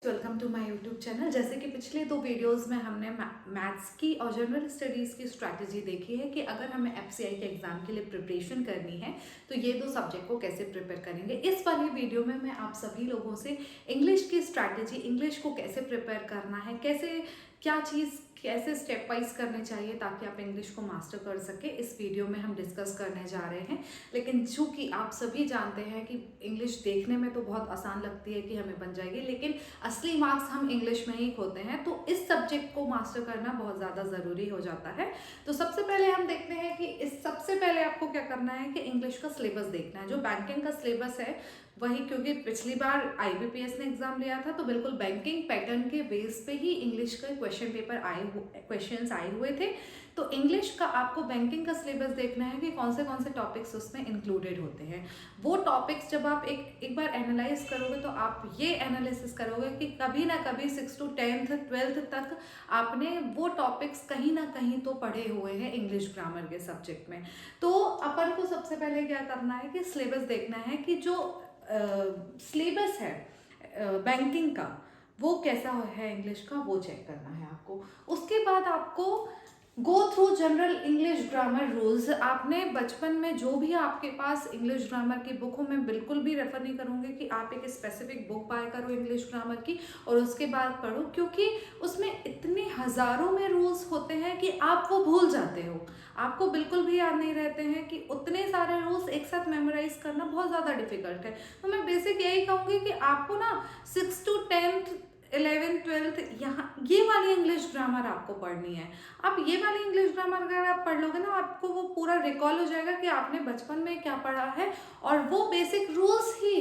Welcome to my YouTube channel. जैसे कि पिछले दो वीडियोस में हमने मैथ्स की और जनरल स्टडीज़ की स्ट्रैटेजी देखी है कि अगर हमें एफसीआई के एग्ज़ाम के लिए प्रिपरेशन करनी है तो ये दो सब्जेक्ट को कैसे प्रिपेयर करेंगे। इस वाली वीडियो में मैं आप सभी लोगों से इंग्लिश की स्ट्रैटेजी, इंग्लिश को कैसे प्रिपेयर करना है, कैसे क्या चीज़ कैसे स्टेप वाइज करने चाहिए ताकि आप इंग्लिश को मास्टर कर सके, इस वीडियो में हम डिस्कस करने जा रहे हैं। लेकिन चूँकि आप सभी जानते हैं कि इंग्लिश देखने में तो बहुत आसान लगती है कि हमें बन जाएगी, लेकिन असली मार्क्स हम इंग्लिश में ही खोते हैं, तो इस सब्जेक्ट को मास्टर करना बहुत ज़्यादा ज़रूरी हो जाता है। तो सबसे पहले हम देखते हैं कि इस सबसे पहले आपको क्या करना है कि इंग्लिश का सिलेबस देखना है। जो बैंकिंग का सिलेबस है वही, क्योंकि पिछली बार आईबीपीएस ने एग्जाम लिया था तो बिल्कुल बैंकिंग पैटर्न के बेस पे ही इंग्लिश का क्वेश्चंस आए हुए थे। तो इंग्लिश का आपको बैंकिंग का सिलेबस देखना है कि कौन से टॉपिक्स उसमें इंक्लूडेड होते हैं। वो टॉपिक्स जब आप एक बार एनालाइज करोगे तो आप ये एनालिसिस करोगे कि कभी ना कभी 6 to 10th 12th तक आपने वो टॉपिक्स कहीं ना कहीं तो पढ़े हुए हैं इंग्लिश ग्रामर के सब्जेक्ट में। तो अपन को सबसे पहले क्या करना है कि सिलेबस देखना है कि जो सिलेबस है बैंकिंग का वो कैसा है, इंग्लिश का वो चेक करना है आपको। उसके बाद आपको go through general English grammar rules. आपने बचपन में जो भी आपके पास इंग्लिश ग्रामर की बुक हो, मैं बिल्कुल भी रेफर नहीं करूँगी कि आप एक स्पेसिफिक बुक बाय करो इंग्लिश ग्रामर की और उसके बाद पढ़ो, क्योंकि उसमें इतने हज़ारों में रूल्स होते हैं कि आप वो भूल जाते हो। आपको बिल्कुल भी याद नहीं रहते हैं कि उतने सारे रूल्स एक साथ मेमोराइज करना बहुत ज़्यादा डिफिकल्ट है। तो मैं बेसिक यही कहूँगी कि आपको ना 6 to 10th 11th 12th यहाँ ये वाली इंग्लिश ग्रामर आपको पढ़नी है। आप ये वाली इंग्लिश ग्रामर अगर आप पढ़ लोगे ना, आपको वो पूरा रिकॉल हो जाएगा कि आपने बचपन में क्या पढ़ा है, और वो बेसिक रूल्स ही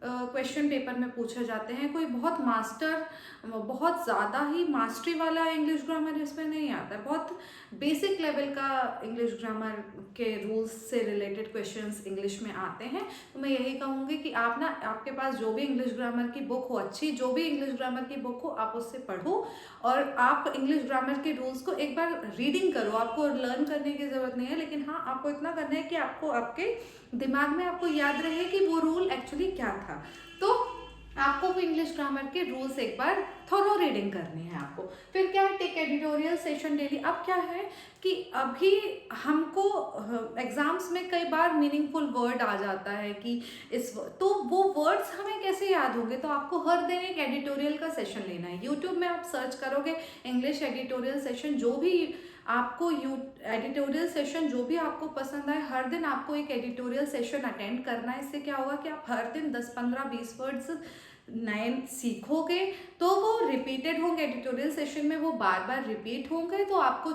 क्वेश्चन पेपर में पूछे जाते हैं। कोई बहुत ज़्यादा ही मास्टरी वाला इंग्लिश ग्रामर इसमें नहीं आता है, बहुत बेसिक लेवल का इंग्लिश ग्रामर के रूल्स से रिलेटेड क्वेश्चंस इंग्लिश में आते हैं। तो मैं यही कहूँगी कि आप ना, आपके पास जो भी इंग्लिश ग्रामर की बुक हो, अच्छी जो भी इंग्लिश ग्रामर की बुक हो, आप उससे पढ़ो और आप इंग्लिश ग्रामर के रूल्स को एक बार रीडिंग करो। आपको लर्न करने की ज़रूरत नहीं है, लेकिन हाँ आपको इतना करना है कि आपको आपके दिमाग में आपको याद रहे कि वो रूल एक्चुअली क्या था। तो आपको वो इंग्लिश ग्रामर के रूल्स एक बार थोरो रीडिंग करनी है आपको। फिर क्या है, टेक एडिटोरियल सेशन डेली। अब क्या है कि अभी हमको एग्जाम्स में कई बार मीनिंगफुल वर्ड आ जाता है कि तो वो वर्ड्स हमें कैसे याद होंगे। तो आपको हर दिन एक एडिटोरियल का सेशन लेना है। यूट्यूब में आप सर्च करोगे इंग्लिश एडिटोरियल सेशन, जो भी आपको एडिटोरियल सेशन जो भी आपको पसंद आए, हर दिन आपको एक एडिटोरियल सेशन अटेंड करना है। इससे क्या होगा कि आप हर दिन 10 15 20 वर्ड्स नए सीखोगे, तो वो रिपीटेड होंगे एडिटोरियल सेशन में, वो बार बार रिपीट होंगे, तो आपको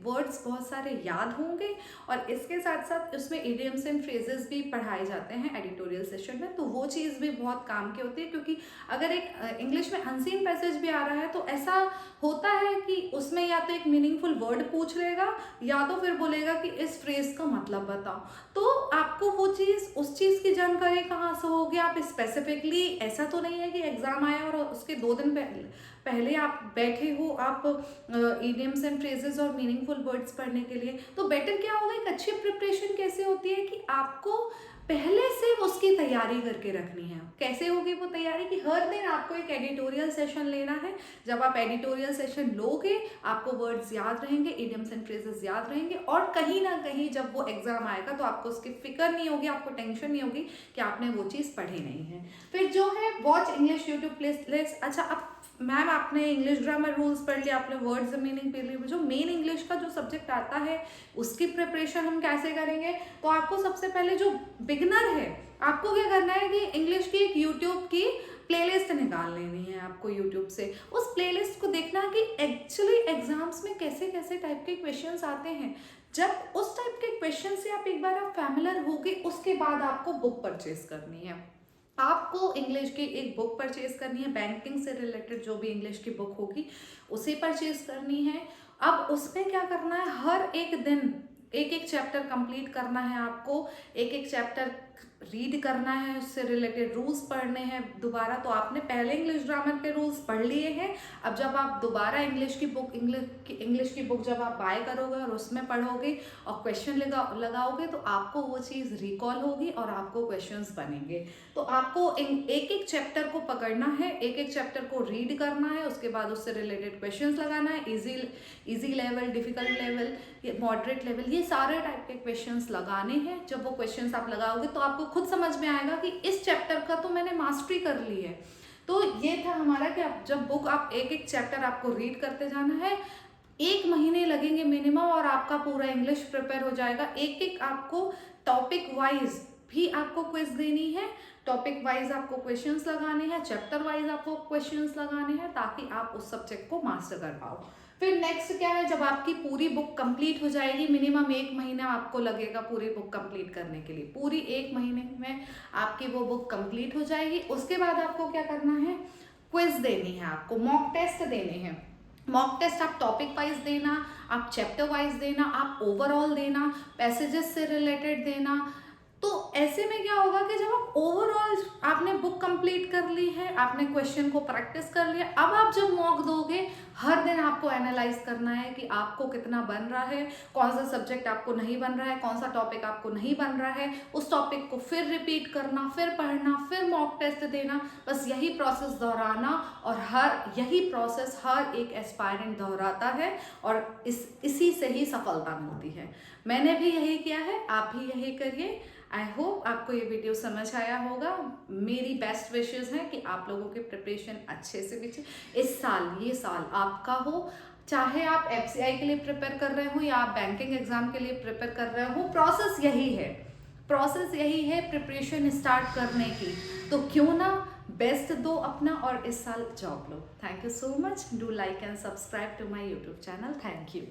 वर्ड्स बहुत सारे याद होंगे। और इसके साथ साथ उसमें इडियम्स एंड फ्रेजेस भी पढ़ाए जाते हैं एडिटोरियल सेशन में, तो वो चीज़ भी बहुत काम की होती है। क्योंकि अगर एक इंग्लिश में अनसीन पैसेज भी आ रहा है तो ऐसा होता है कि उसमें या तो एक मीनिंगफुल वर्ड पूछ लेगा या तो फिर बोलेगा कि इस फ्रेज का मतलब बताओ। तो आपको वो चीज़, उस चीज़ की जानकारी कहाँ से होगी। आप स्पेसिफिकली, ऐसा तो नहीं है कि एग्जाम आया और उसके 2 दिन पहले आप बैठे हो आप इडियम्स एंड फ्रेजेस और मीनिंगफुल वर्ड्स पढ़ने के लिए। तो बेटर क्या होगा, एक अच्छी प्रिपरेशन कैसे होती है कि आपको पहले से उसकी तैयारी करके रखनी है। कैसे होगी वो तैयारी कि हर दिन आपको एक एडिटोरियल सेशन लेना है। जब आप एडिटोरियल सेशन लोगे आपको वर्ड्स याद रहेंगे, इडियम्स एंड फ्रेजेस याद रहेंगे, और कहीं ना कहीं जब वो एग्जाम आएगा तो आपको उसकी फिक्र नहीं होगी, आपको टेंशन नहीं होगी कि आपने वो चीज़ पढ़ी नहीं है। फिर जो है वॉच इंग्लिश यूट्यूब प्लेलिस्ट। अच्छा, अब मैम आपने इंग्लिश ग्रामर रूल्स पढ़ लिया, आपने वर्ड्स मीनिंग पढ़ लिया, जो मेन इंग्लिश का जो सब्जेक्ट आता है उसकी प्रिपरेशन हम कैसे करेंगे। तो आपको सबसे पहले, जो बिगनर है, आपको क्या करना है कि इंग्लिश की एक यूट्यूब की प्लेलिस्ट निकाल लेनी है आपको यूट्यूब से। उस प्लेलिस्ट को देखना कि एक्चुअली एग्जाम्स में कैसे कैसे टाइप के क्वेश्चंस आते हैं। जब उस टाइप के क्वेश्चन से आप एक बार आप फैमिलियर हो गए, उसके बाद आपको बुक परचेज करनी है। आपको इंग्लिश की एक बुक परचेज करनी है, बैंकिंग से रिलेटेड जो भी इंग्लिश की बुक होगी उसे परचेज करनी है। अब उसमें क्या करना है, हर एक दिन एक एक चैप्टर कंप्लीट करना है आपको। एक एक चैप्टर रीड करना है, उससे रिलेटेड रूल्स पढ़ने हैं दोबारा। तो आपने पहले इंग्लिश ग्रामर के रूल्स पढ़ लिए हैं, अब जब आप दोबारा इंग्लिश की बुक जब आप बाय करोगे और उसमें पढ़ोगे और क्वेश्चन लगाओगे तो आपको वो चीज़ रिकॉल होगी और आपको क्वेश्चंस बनेंगे। तो आपको एक एक चैप्टर को पकड़ना है, एक एक चैप्टर को रीड करना है, उसके बाद उससे रिलेटेड क्वेश्चंस लगाना है। Easy level, difficult level, moderate level, ये सारे टाइप के क्वेश्चंस लगाने हैं। जब वो क्वेश्चंस आप लगाओगे तो आपको खुद समझ में आएगा कि इस चैप्टर का तो मैंने मास्टरी कर ली है। तो ये था हमारा कि आप जब बुक आप एक एक चैप्टर आपको रीड करते जाना है, 1 महीने लगेंगे मिनिमम और आपका पूरा इंग्लिश प्रिपेयर हो जाएगा। एक एक आपको टॉपिक वाइज भी आपको क्विज देनी है, टॉपिक वाइज आपको क्वेश्चंस लगाने हैं, चैप्टर वाइज आपको क्वेश्चंस लगाने हैं, ताकि आप उस सब्जेक्ट को मास्टर कर पाओ। फिर नेक्स्ट क्या है, जब आपकी पूरी बुक कंप्लीट हो जाएगी, मिनिमम 1 महीना आपको लगेगा पूरी बुक कंप्लीट करने के लिए। पूरी 1 महीने में आपकी वो बुक कंप्लीट हो जाएगी। उसके बाद आपको क्या करना है, क्विज देनी है, आपको मॉक टेस्ट देने हैं। मॉक टेस्ट आप टॉपिक वाइज देना, आप चैप्टर वाइज देना, आप ओवरऑल देना, पैसेजेस से रिलेटेड देना। तो ऐसे में क्या होगा कि जब आप ओवरऑल आपने बुक कंप्लीट कर ली है, आपने क्वेश्चन को प्रैक्टिस कर लिया, अब आप जब मॉक दोगे हर दिन आपको एनालाइज करना है कि आपको कितना बन रहा है, कौन सा सब्जेक्ट आपको नहीं बन रहा है, कौन सा टॉपिक आपको नहीं बन रहा है, उस टॉपिक को फिर रिपीट करना, फिर पढ़ना, फिर मॉक टेस्ट देना। बस यही प्रोसेस दोहराना, और यही प्रोसेस हर एक एस्पायरेंट दोहराता है और इसी से ही सफलता मिलती है। मैंने भी यही किया है, आप भी यही करिए। आई होप आपको ये वीडियो समझ आया होगा। मेरी बेस्ट विशेस हैं कि आप लोगों की प्रिपरेशन अच्छे से बीचे। ये साल आपका हो, चाहे आप एफसीआई के लिए प्रिपेयर कर रहे हो या आप बैंकिंग एग्जाम के लिए प्रिपेयर कर रहे हो, प्रोसेस यही है प्रिपरेशन स्टार्ट करने की। तो क्यों ना बेस्ट दो अपना और इस साल जॉब लो। Thank you so much. Do like and subscribe to my YouTube channel. Thank you.